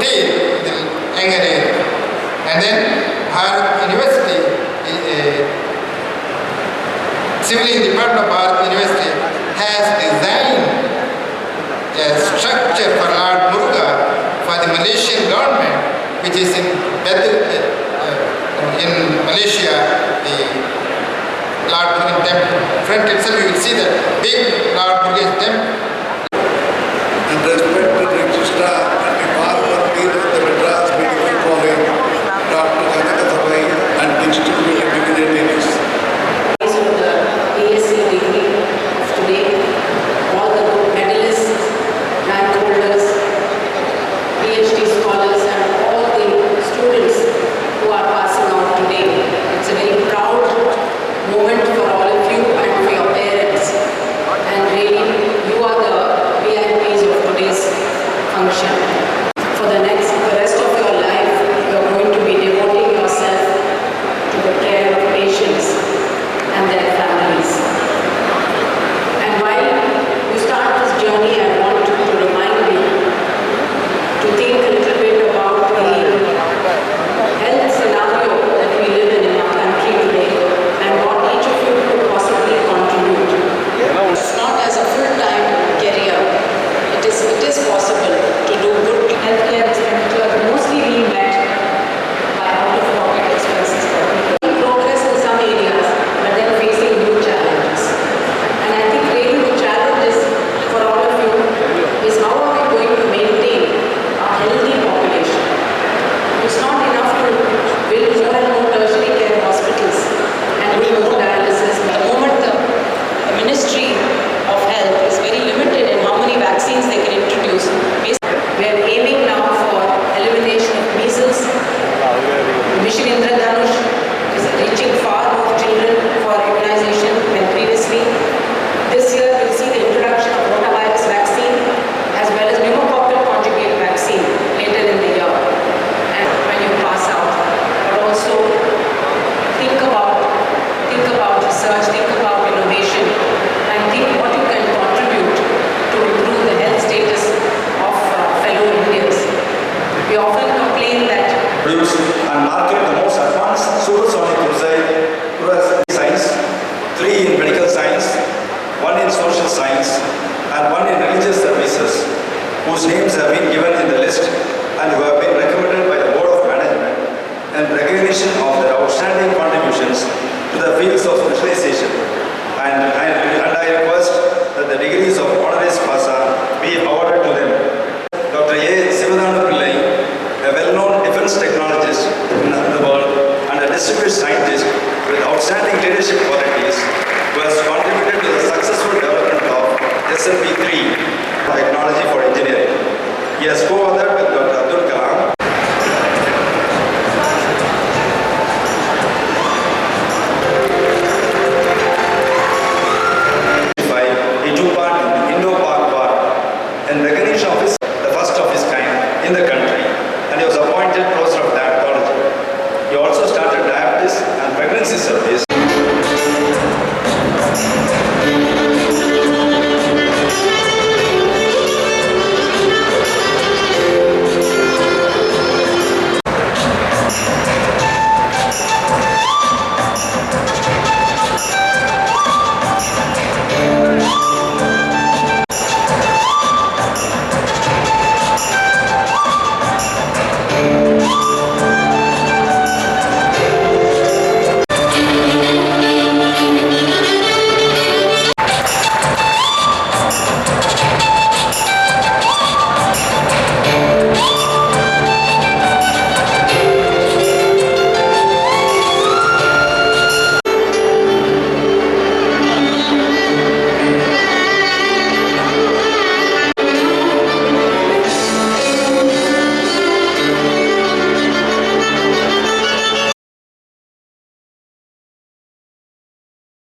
field in the younger age. And then Bharath University, Civilian Department of Bharath University has designed a structure for Lord Muruga for the Malaysian government, which is in Malaysia, the Lord Murugan temple. In front itself you will see the big Lord Murugan temple. And respected registrar and the Bharath Dean of the Madras Medical College, Dr. Kanakasabai and distinguished dignitaries. And market the most advanced supersonic missile through science, 3 in medical science, 1 in social science, and 1 in religious services, whose names have been given in the list and who have been recommended by the Board of Management in recognition of their outstanding contributions to the fields of specialization. And I request that the degrees of honoris causa be awarded to them. Dr. A. Sivadana Pillai, a well-known defense technologist in the world and a distinguished scientist with outstanding leadership qualities, who has contributed to the successful development of SMP-3 technology for engineering. He has co-authored